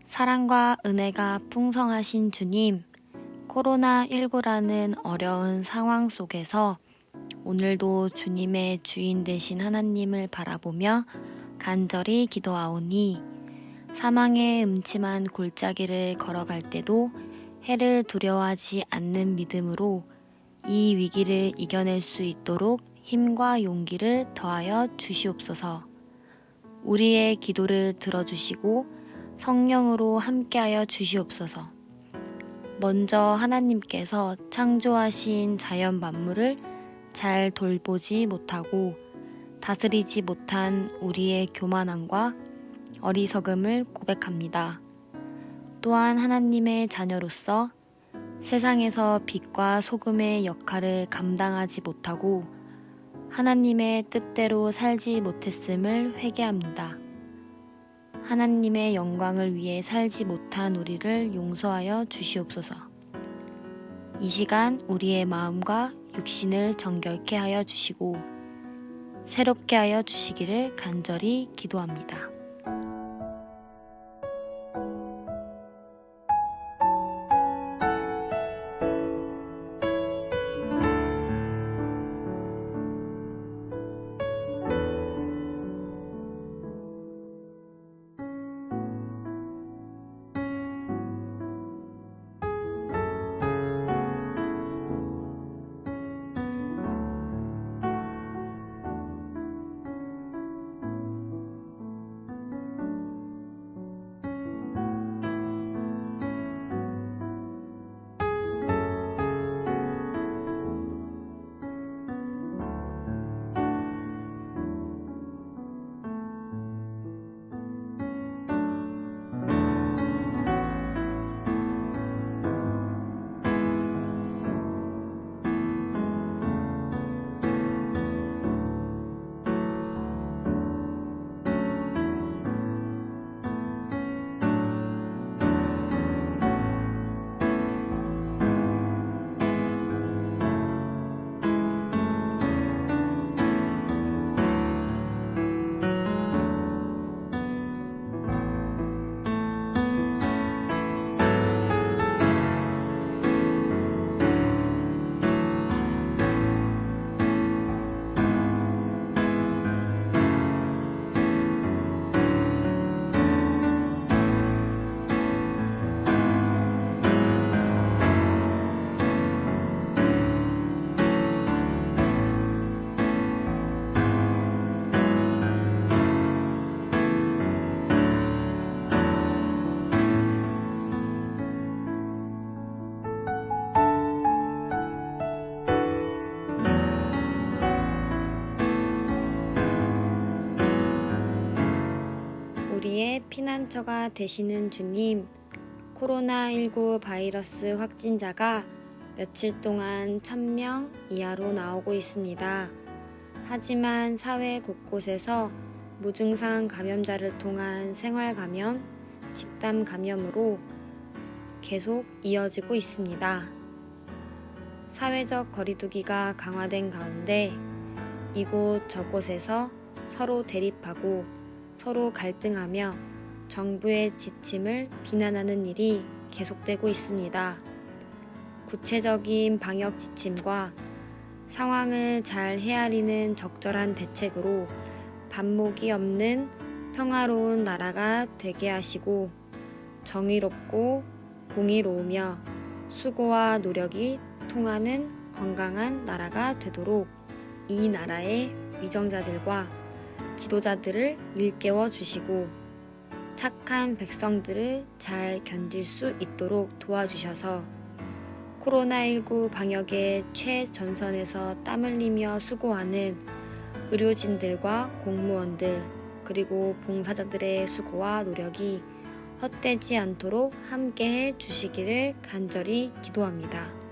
사랑과 은혜가 풍성하신 주님, 코로나19라는 어려운 상황 속에서 오늘도 주님의 주인 되신 하나님을 바라보며 간절히 기도하오니 사망의 음침한 골짜기를 걸어갈 때도 해를 두려워하지 않는 믿음으로 이 위기를 이겨낼 수 있도록 힘과 용기를 더하여 주시옵소서. 우리의 기도를 들어주시고 성령으로 함께하여 주시옵소서. 먼저 하나님께서 창조하신 자연 만물을 잘 돌보지 못하고 다스리지 못한 우리의 교만함과 어리석음을 고백합니다. 또한 하나님의 자녀로서 세상에서 빛과 소금의 역할을 감당하지 못하고 하나님의 뜻대로 살지 못했음을 회개합니다. 하나님의 영광을 위해 살지 못한 우리를 용서하여 주시옵소서. 이 시간 우리의 마음과 육신을 정결케 하여 주시고 새롭게 하여 주시기를 간절히 기도합니다. 우리의 피난처가 되시는 주님, 코로나19 바이러스 확진자가 며칠 동안 1000명 이하로 나오고 있습니다. 하지만 사회 곳곳에서 무증상 감염자를 통한 생활 감염, 집단 감염으로 계속 이어지고 있습니다. 사회적 거리두기가 강화된 가운데 이곳 저곳에서 서로 대립하고 서로 갈등하며 정부의 지침을 비난하는 일이 계속되고 있습니다. 구체적인 방역 지침과 상황을 잘 헤아리는 적절한 대책으로 반목이 없는 평화로운 나라가 되게 하시고 정의롭고 공의로우며 수고와 노력이 통하는 건강한 나라가 되도록 이 나라의 위정자들과 지도자들을 일깨워 주시고 착한 백성들을 잘 견딜 수 있도록 도와주셔서 코로나19 방역의 최전선에서 땀 흘리며 수고하는 의료진들과 공무원들 그리고 봉사자들의 수고와 노력이 헛되지 않도록 함께해 주시기를 간절히 기도합니다.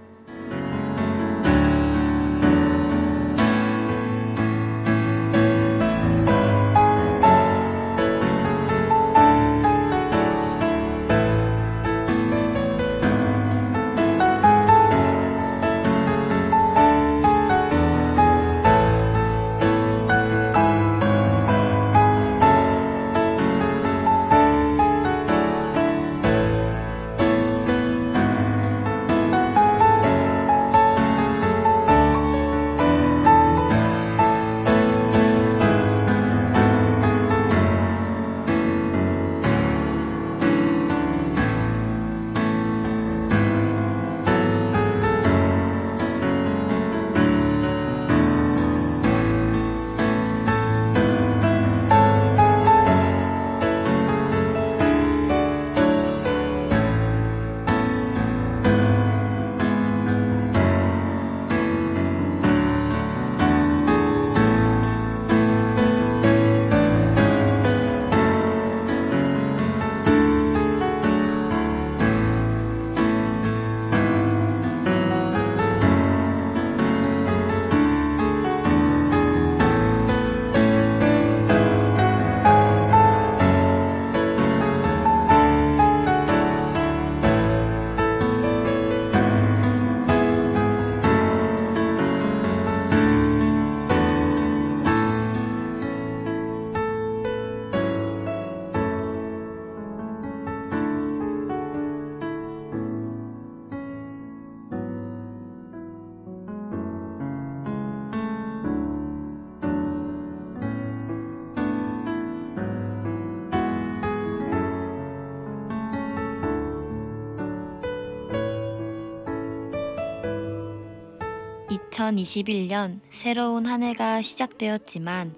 2021년 새로운 한 해가 시작되었지만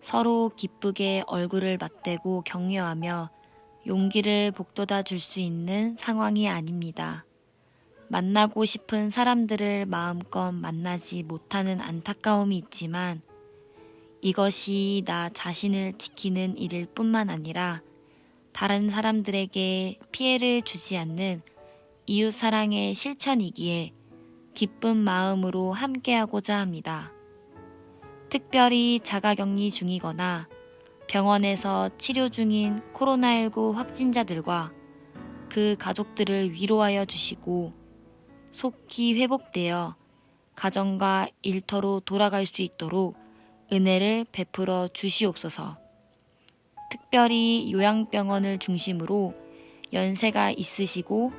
서로 기쁘게 얼굴을 맞대고 격려하며 용기를 북돋아 줄 수 있는 상황이 아닙니다. 만나고 싶은 사람들을 마음껏 만나지 못하는 안타까움이 있지만 이것이 나 자신을 지키는 일일 뿐만 아니라 다른 사람들에게 피해를 주지 않는 이웃사랑의 실천이기에 기쁜 마음으로 함께하고자 합니다. 특별히 자가격리 중이거나 병원에서 치료 중인 코로나19 확진자들과 그 가족들을 위로하여 주시고 속히 회복되어 가정과 일터로 돌아갈 수 있도록 은혜를 베풀어 주시옵소서. 특별히 요양병원을 중심으로 연세가 있으시고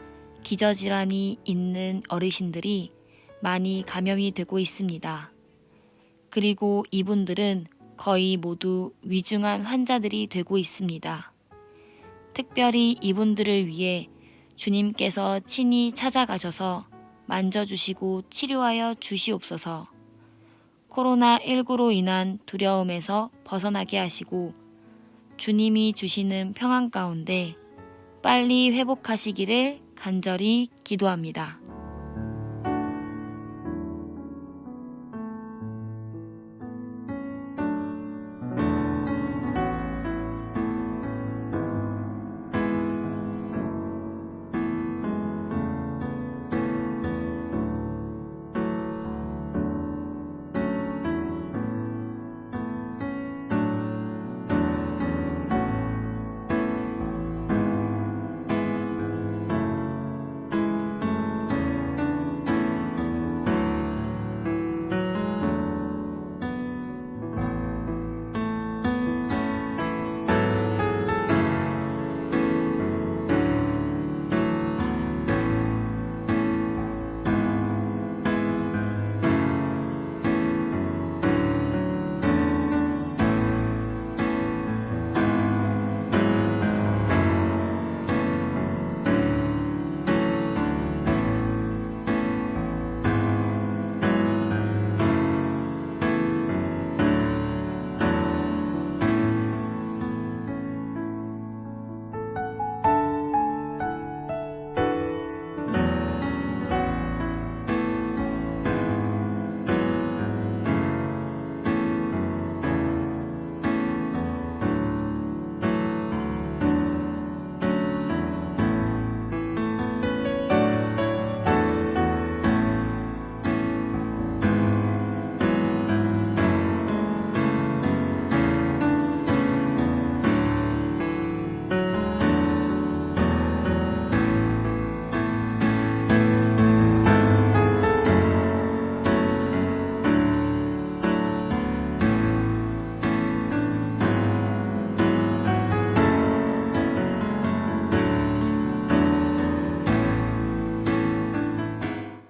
기저질환이 있는 어르신들이 많이 감염이 되고 있습니다. 그리고 이분들은 거의 모두 위중한 환자들이 되고 있습니다. 특별히 이분들을 위해 주님께서 친히 찾아가셔서 만져주시고 치료하여 주시옵소서. 코로나19로 인한 두려움에서 벗어나게 하시고 주님이 주시는 평안 가운데 빨리 회복하시기를 간절히 기도합니다.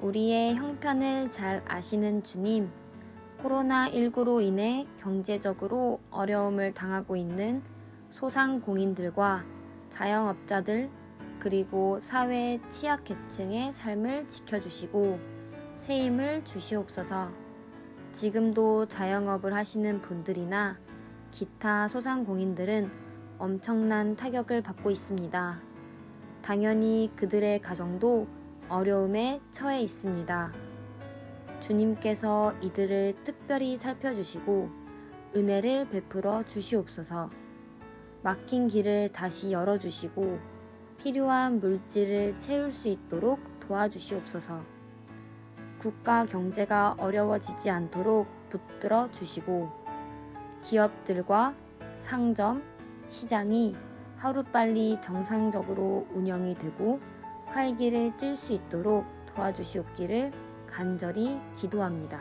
우리의 형편을 잘 아시는 주님, 코로나19로 인해 경제적으로 어려움을 당하고 있는 소상공인들과 자영업자들 그리고 사회 취약계층의 삶을 지켜주시고 새 힘을 주시옵소서. 지금도 자영업을 하시는 분들이나 기타 소상공인들은 엄청난 타격을 받고 있습니다. 당연히 그들의 가정도 어려움에 처해 있습니다. 주님께서 이들을 특별히 살펴주시고 은혜를 베풀어 주시옵소서. 막힌 길을 다시 열어주시고 필요한 물질을 채울 수 있도록 도와주시옵소서. 국가 경제가 어려워지지 않도록 붙들어 주시고 기업들과 상점, 시장이 하루빨리 정상적으로 운영이 되고 활기를 띨 수 있도록 도와주시옵기를 간절히 기도합니다.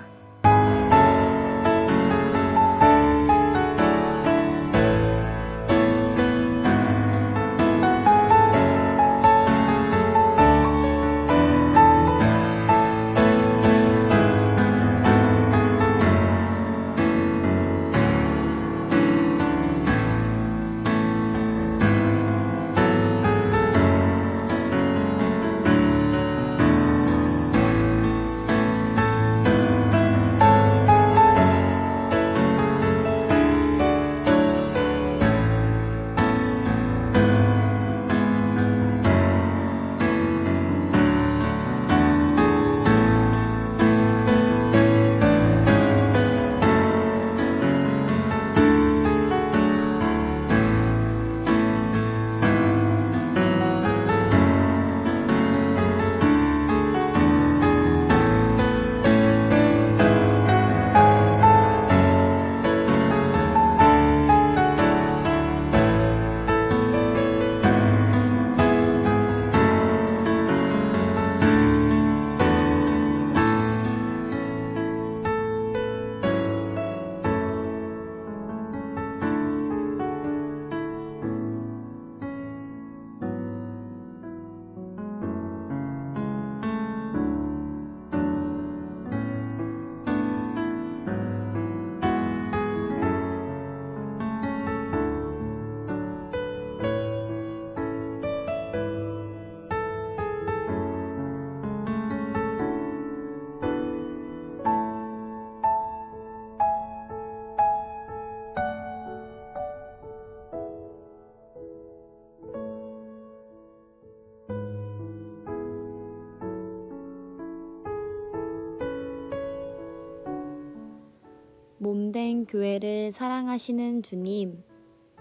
오래된 교회를 사랑하시는 주님,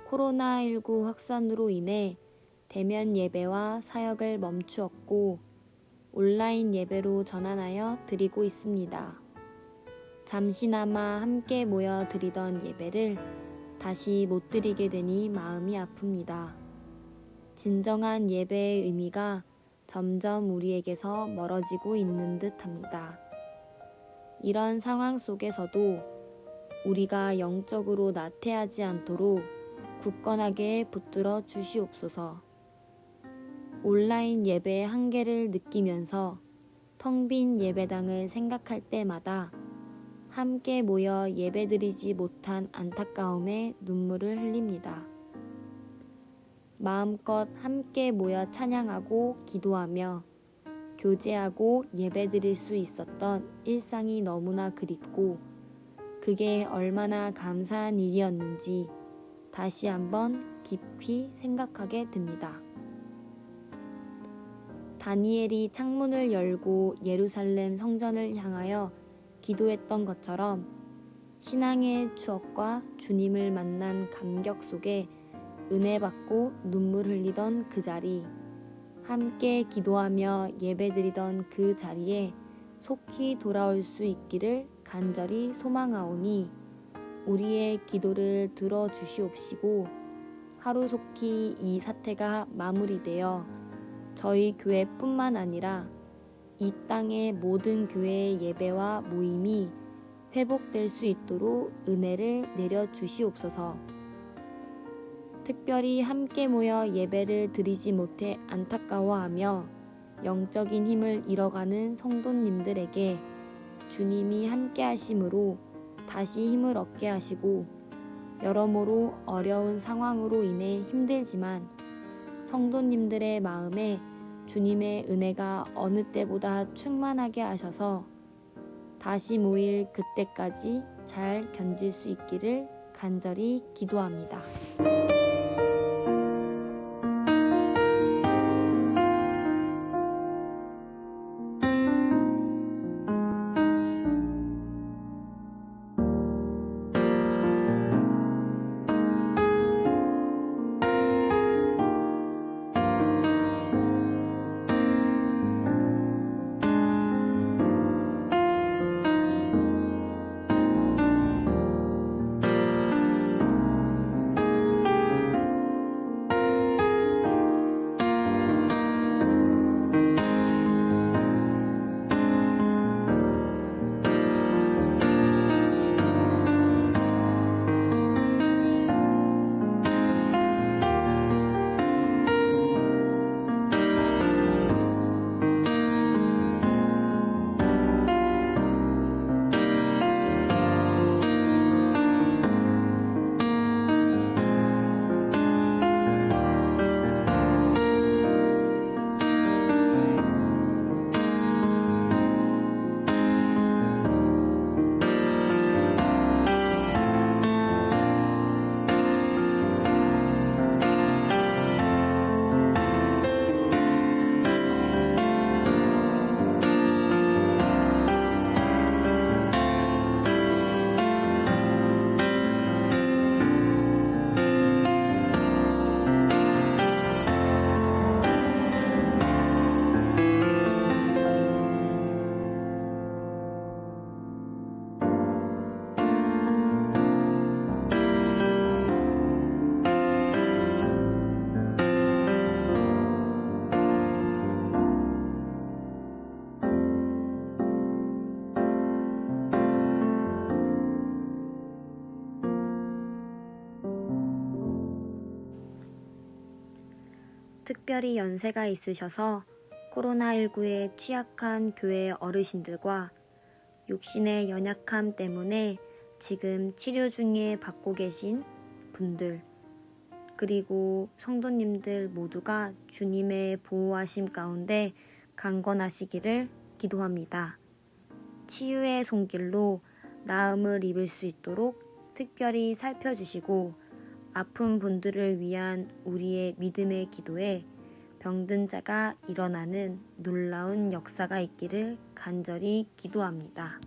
코로나19 확산으로 인해 대면 예배와 사역을 멈추었고 온라인 예배로 전환하여 드리고 있습니다. 잠시나마 함께 모여 드리던 예배를 다시 못 드리게 되니 마음이 아픕니다. 진정한 예배의 의미가 점점 우리에게서 멀어지고 있는 듯합니다. 이런 상황 속에서도 우리가 영적으로 나태하지 않도록 굳건하게 붙들어 주시옵소서. 온라인 예배의 한계를 느끼면서 텅 빈 예배당을 생각할 때마다 함께 모여 예배드리지 못한 안타까움에 눈물을 흘립니다. 마음껏 함께 모여 찬양하고 기도하며 교제하고 예배드릴 수 있었던 일상이 너무나 그립고 그게 얼마나 감사한 일이었는지 다시 한번 깊이 생각하게 됩니다. 다니엘이 창문을 열고 예루살렘 성전을 향하여 기도했던 것처럼 신앙의 추억과 주님을 만난 감격 속에 은혜 받고 눈물 흘리던 그 자리, 함께 기도하며 예배드리던 그 자리에 속히 돌아올 수 있기를 간절히 소망하오니 우리의 기도를 들어주시옵시고 하루속히 이 사태가 마무리되어 저희 교회뿐만 아니라 이 땅의 모든 교회의 예배와 모임이 회복될 수 있도록 은혜를 내려주시옵소서. 특별히 함께 모여 예배를 드리지 못해 안타까워하며 영적인 힘을 잃어가는 성도님들에게 주님이 함께 하심으로 다시 힘을 얻게 하시고 여러모로 어려운 상황으로 인해 힘들지만 성도님들의 마음에 주님의 은혜가 어느 때보다 충만하게 하셔서 다시 모일 그때까지 잘 견딜 수 있기를 간절히 기도합니다. 특별히 연세가 있으셔서 코로나19에 취약한 교회 어르신들과 육신의 연약함 때문에 지금 치료 중에 받고 계신 분들, 그리고 성도님들 모두가 주님의 보호하심 가운데 강건하시기를 기도합니다. 치유의 손길로 나음을 입을 수 있도록 특별히 살펴주시고 아픈 분들을 위한 우리의 믿음의 기도에 병든 자가 일어나는 놀라운 역사가 있기를 간절히 기도합니다.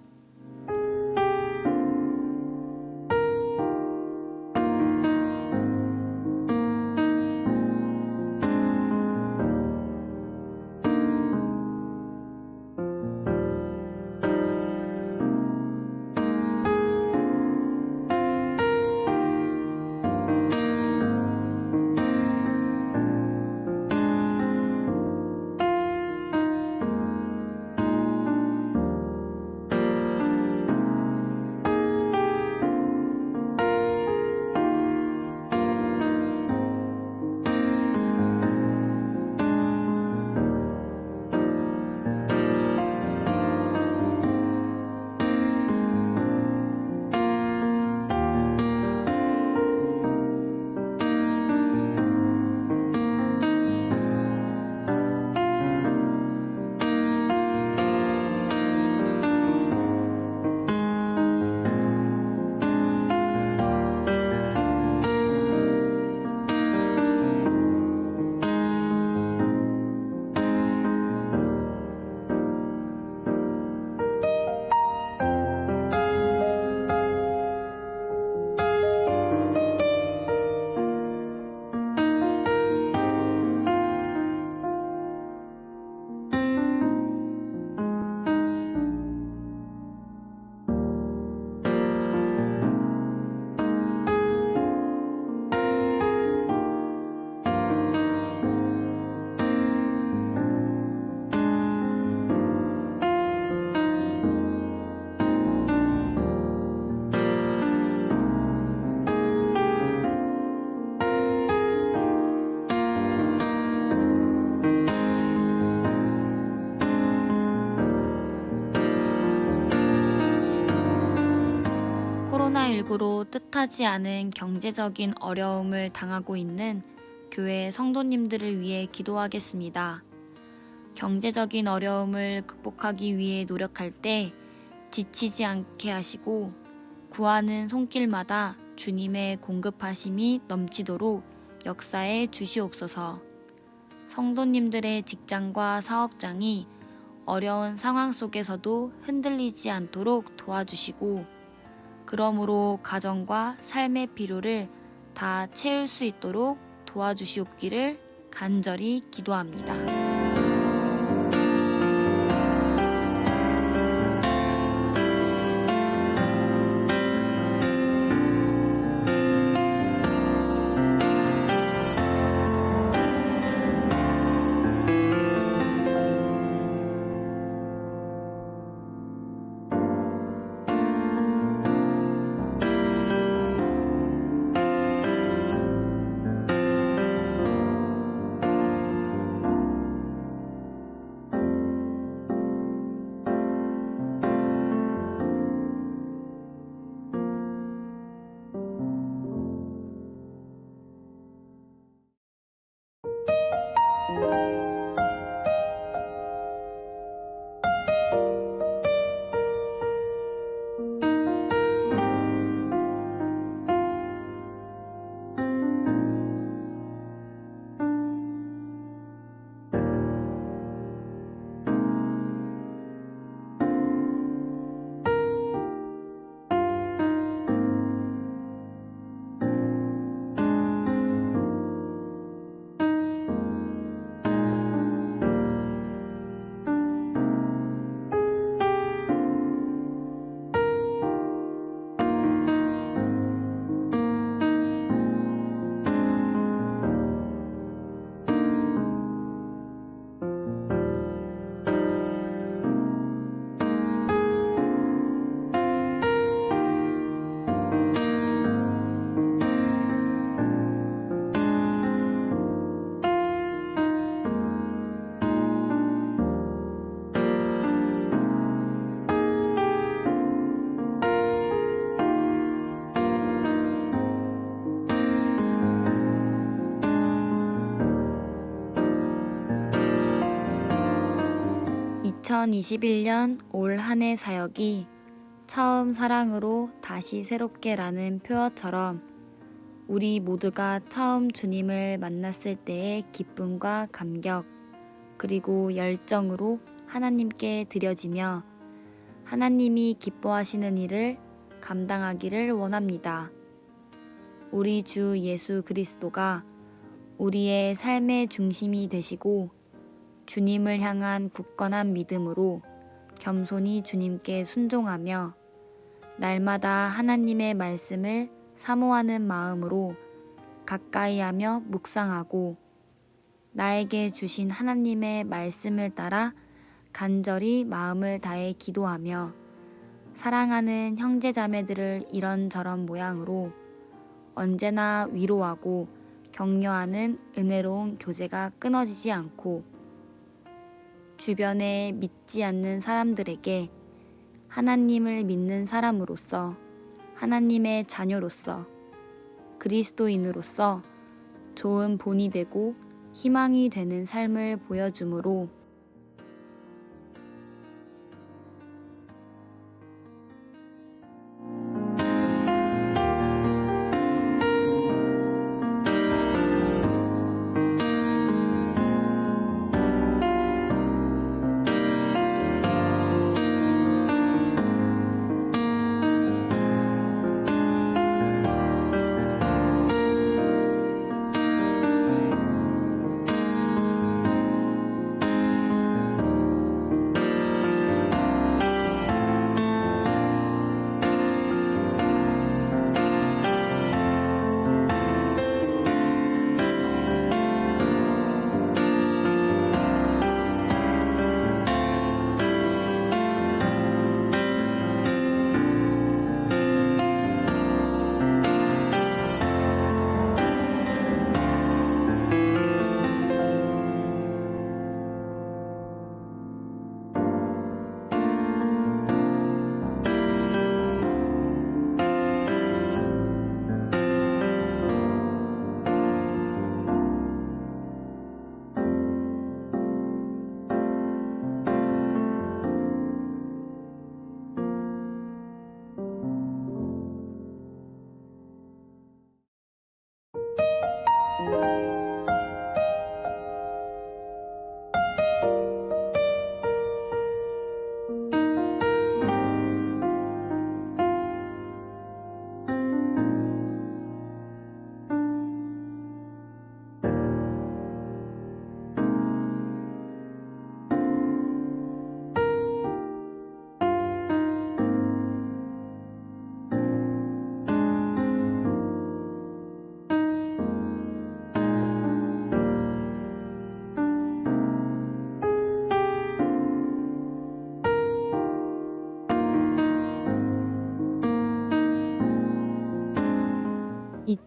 코로나19로 뜻하지 않은 경제적인 어려움을 당하고 있는 교회 성도님들을 위해 기도하겠습니다. 경제적인 어려움을 극복하기 위해 노력할 때 지치지 않게 하시고 구하는 손길마다 주님의 공급하심이 넘치도록 역사해 주시옵소서. 성도님들의 직장과 사업장이 어려운 상황 속에서도 흔들리지 않도록 도와주시고 그러므로 가정과 삶의 필요를 다 채울 수 있도록 도와주시옵기를 간절히 기도합니다. 2021년 올 한 해 사역이 처음 사랑으로 다시 새롭게라는 표어처럼 우리 모두가 처음 주님을 만났을 때의 기쁨과 감격 그리고 열정으로 하나님께 드려지며 하나님이 기뻐하시는 일을 감당하기를 원합니다. 우리 주 예수 그리스도가 우리의 삶의 중심이 되시고 주님을 향한 굳건한 믿음으로 겸손히 주님께 순종하며 날마다 하나님의 말씀을 사모하는 마음으로 가까이하며 묵상하고 나에게 주신 하나님의 말씀을 따라 간절히 마음을 다해 기도하며 사랑하는 형제자매들을 이런저런 모양으로 언제나 위로하고 격려하는 은혜로운 교제가 끊어지지 않고 주변에 믿지 않는 사람들에게 하나님을 믿는 사람으로서 하나님의 자녀로서 그리스도인으로서 좋은 본이 되고 희망이 되는 삶을 보여주므로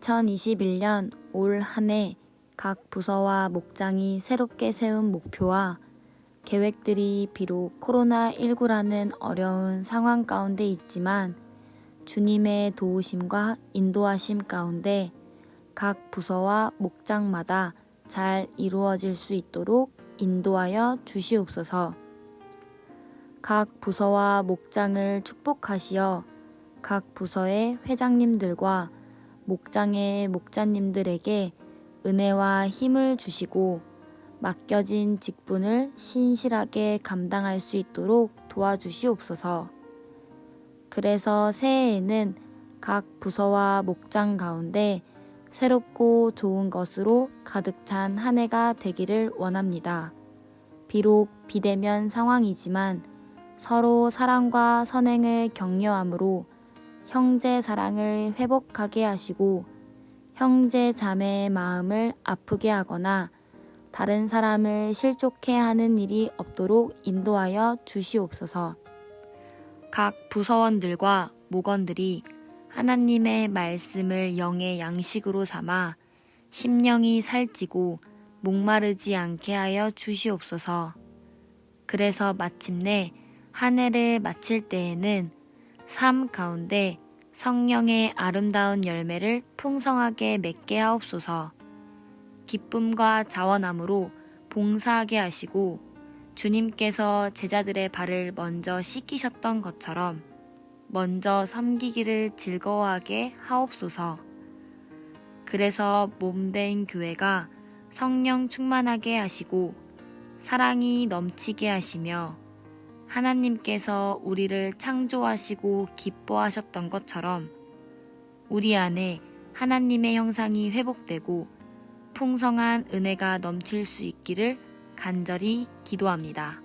2021년 올 한 해 각 부서와 목장이 새롭게 세운 목표와 계획들이 비록 코로나19라는 어려운 상황 가운데 있지만 주님의 도우심과 인도하심 가운데 각 부서와 목장마다 잘 이루어질 수 있도록 인도하여 주시옵소서. 각 부서와 목장을 축복하시어 각 부서의 회장님들과 목장의 목자님들에게 은혜와 힘을 주시고 맡겨진 직분을 신실하게 감당할 수 있도록 도와주시옵소서. 그래서 새해에는 각 부서와 목장 가운데 새롭고 좋은 것으로 가득 찬 한 해가 되기를 원합니다. 비록 비대면 상황이지만 서로 사랑과 선행을 격려함으로 형제 사랑을 회복하게 하시고 형제 자매의 마음을 아프게 하거나 다른 사람을 실족해 하는 일이 없도록 인도하여 주시옵소서. 각 부서원들과 목원들이 하나님의 말씀을 영의 양식으로 삼아 심령이 살찌고 목마르지 않게 하여 주시옵소서. 그래서 마침내 한 해를 마칠 때에는 삶 가운데 성령의 아름다운 열매를 풍성하게 맺게 하옵소서. 기쁨과 자원함으로 봉사하게 하시고 주님께서 제자들의 발을 먼저 씻기셨던 것처럼 먼저 섬기기를 즐거워하게 하옵소서. 그래서 몸된 교회가 성령 충만하게 하시고 사랑이 넘치게 하시며 하나님께서 우리를 창조하시고 기뻐하셨던 것처럼 우리 안에 하나님의 형상이 회복되고 풍성한 은혜가 넘칠 수 있기를 간절히 기도합니다.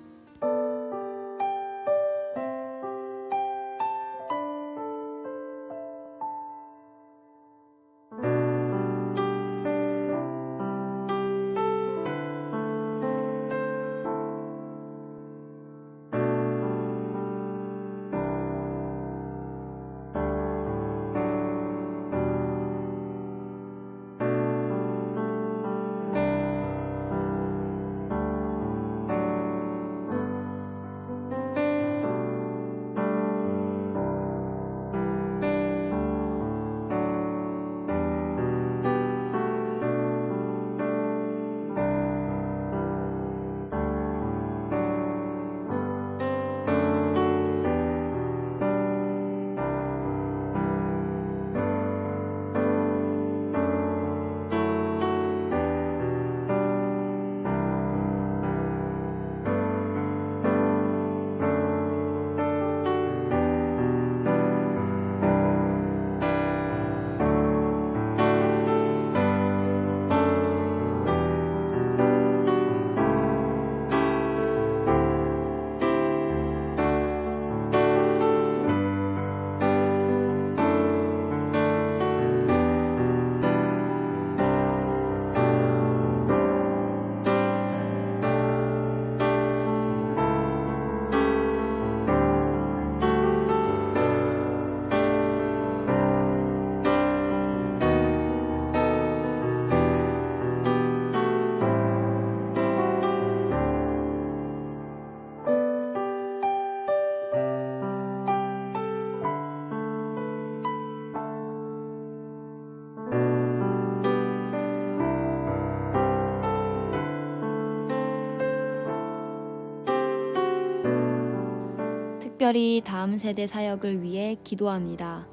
특별히 다음 세대 사역을 위해 기도합니다.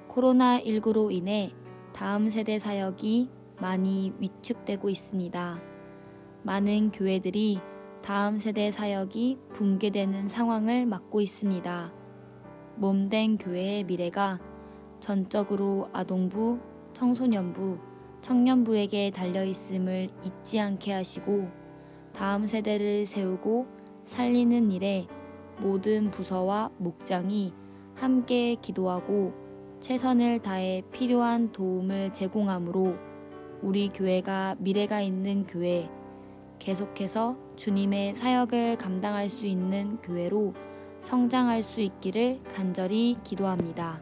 코로나19로 인해 다음 세대 사역이 많이 위축되고 있습니다. 많은 교회들이 다음 세대 사역이 붕괴되는 상황을 맞고 있습니다. 몸된 교회의 미래가 전적으로 아동부, 청소년부, 청년부에게 달려있음을 잊지 않게 하시고 다음 세대를 세우고 살리는 일에 모든 부서와 목장이 함께 기도하고 최선을 다해 필요한 도움을 제공함으로 우리 교회가 미래가 있는 교회, 계속해서 주님의 사역을 감당할 수 있는 교회로 성장할 수 있기를 간절히 기도합니다.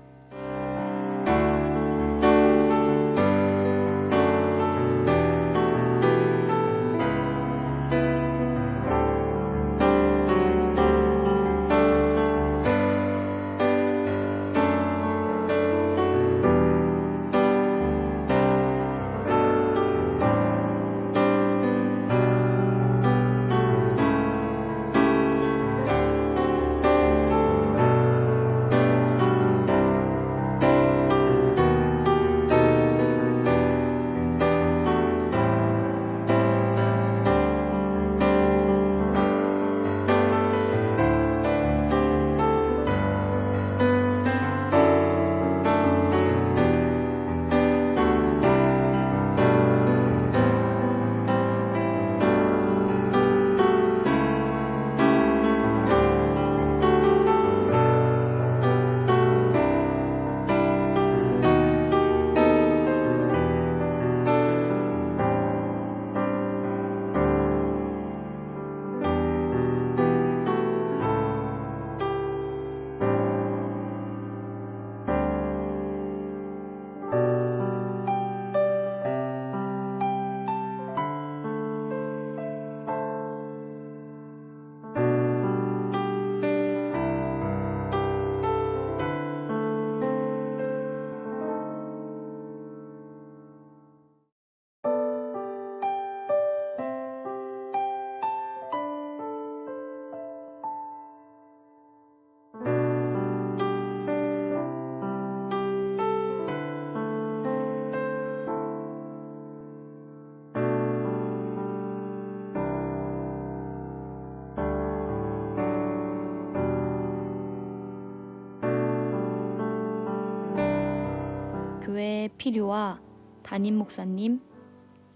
교회 필요와 담임 목사님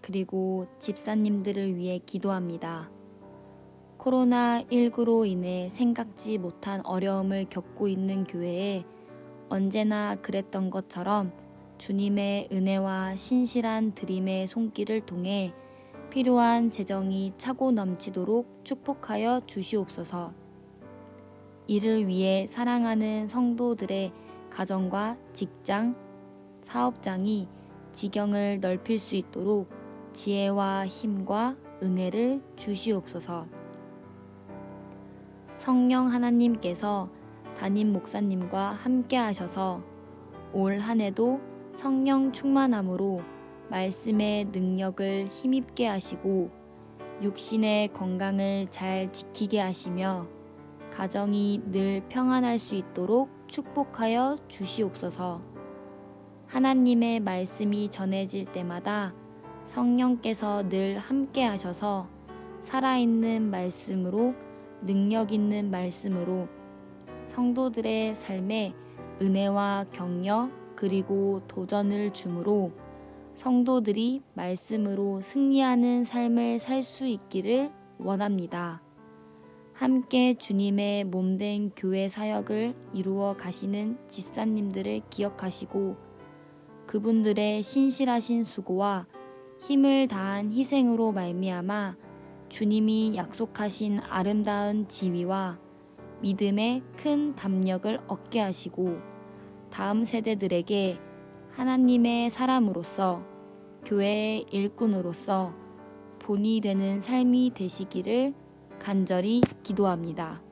그리고 집사님들을 위해 기도합니다. 코로나19로 인해 생각지 못한 어려움을 겪고 있는 교회에 언제나 그랬던 것처럼 주님의 은혜와 신실한 드림의 손길을 통해 필요한 재정이 차고 넘치도록 축복하여 주시옵소서. 이를 위해 사랑하는 성도들의 가정과 직장, 사업장이 지경을 넓힐 수 있도록 지혜와 힘과 은혜를 주시옵소서. 성령 하나님께서 담임 목사님과 함께 하셔서 올 한 해도 성령 충만함으로 말씀의 능력을 힘입게 하시고 육신의 건강을 잘 지키게 하시며 가정이 늘 평안할 수 있도록 축복하여 주시옵소서. 하나님의 말씀이 전해질 때마다 성령께서 늘 함께 하셔서 살아있는 말씀으로 능력 있는 말씀으로 성도들의 삶에 은혜와 격려 그리고 도전을 주므로 성도들이 말씀으로 승리하는 삶을 살 수 있기를 원합니다. 함께 주님의 몸된 교회 사역을 이루어 가시는 집사님들을 기억하시고 그분들의 신실하신 수고와 힘을 다한 희생으로 말미암아 주님이 약속하신 아름다운 지위와 믿음의 큰 담력을 얻게 하시고 다음 세대들에게 하나님의 사람으로서 교회의 일꾼으로서 본이 되는 삶이 되시기를 간절히 기도합니다.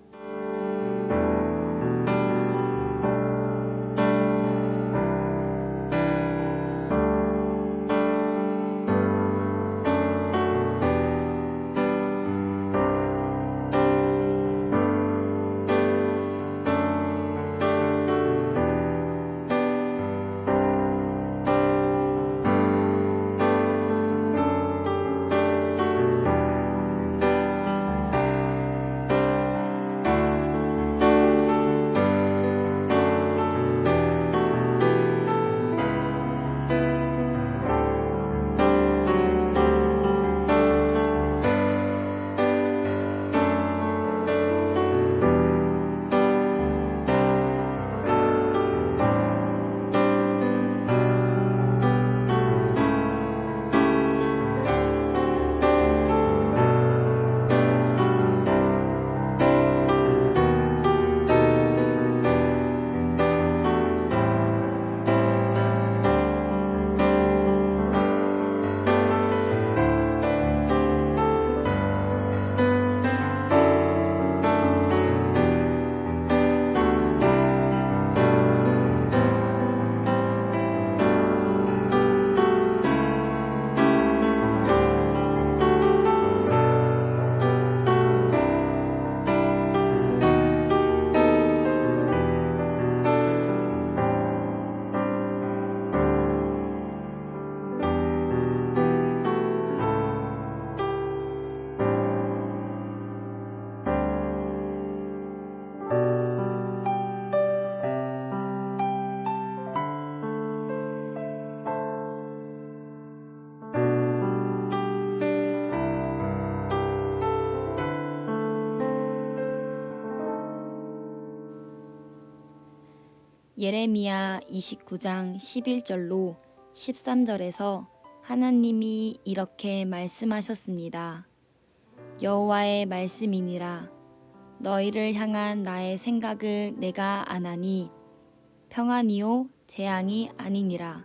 예레미야 29장 11절로 13절에서 하나님이 이렇게 말씀하셨습니다. 여호와의 말씀이니라. 너희를 향한 나의 생각을 내가 아나니 평안이요 재앙이 아니니라.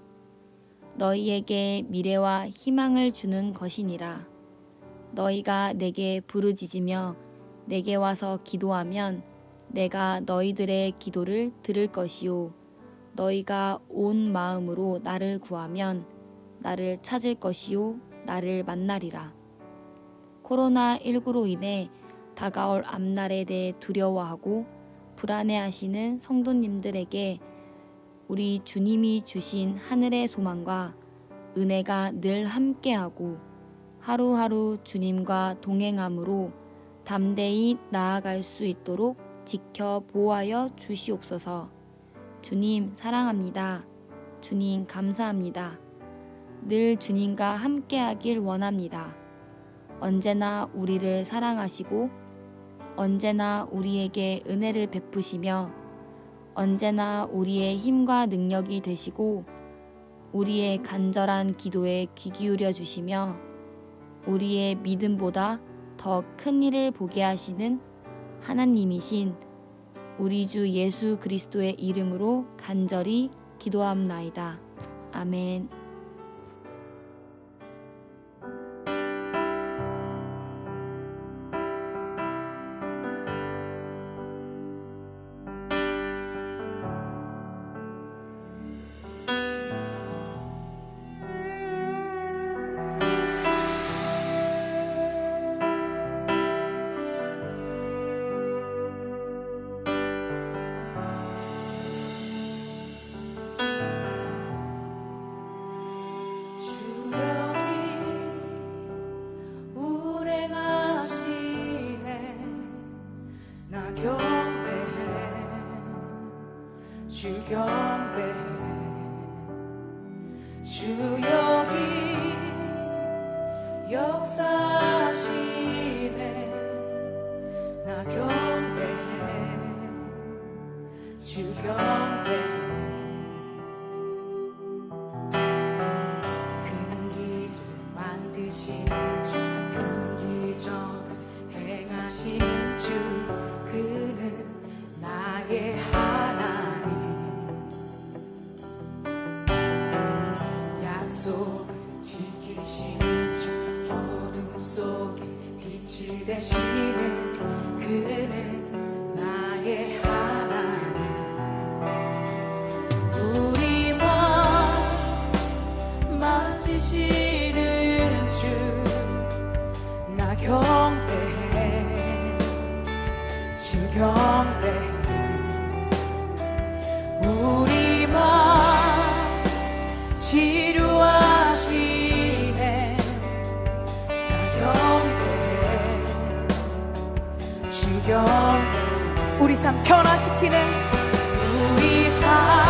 너희에게 미래와 희망을 주는 것이니라. 너희가 내게 부르짖으며 내게 와서 기도하면 내가 너희들의 기도를 들을 것이요 너희가 온 마음으로 나를 구하면 나를 찾을 것이요 나를 만나리라. 코로나19로 인해 다가올 앞날에 대해 두려워하고 불안해하시는 성도님들에게 우리 주님이 주신 하늘의 소망과 은혜가 늘 함께하고 하루하루 주님과 동행함으로 담대히 나아갈 수 있도록 지켜 보호하여 주시옵소서. 주님 사랑합니다. 주님 감사합니다. 늘 주님과 함께하길 원합니다. 언제나 우리를 사랑하시고 언제나 우리에게 은혜를 베푸시며 언제나 우리의 힘과 능력이 되시고 우리의 간절한 기도에 귀 기울여 주시며 우리의 믿음보다 더 큰 일을 보게 하시는 하나님이신 우리 주 예수 그리스도의 이름으로 간절히 기도함나이다. 아멘. 주 경배 주 여기 역사하시네 나 경배해 주 경배 큰 길을 만드시는 주 큰 기적 행하시는 주 그는 나의 약속을 지키시는 주 어둠 속에 빛이 되시는 그는 나의 하나님 우리 맘 만지시는 주 나 경배해 주 경배해 우리 맘 치료하시네 나 경배해 주 경배해 우리 삶 변화시키는 우리 삶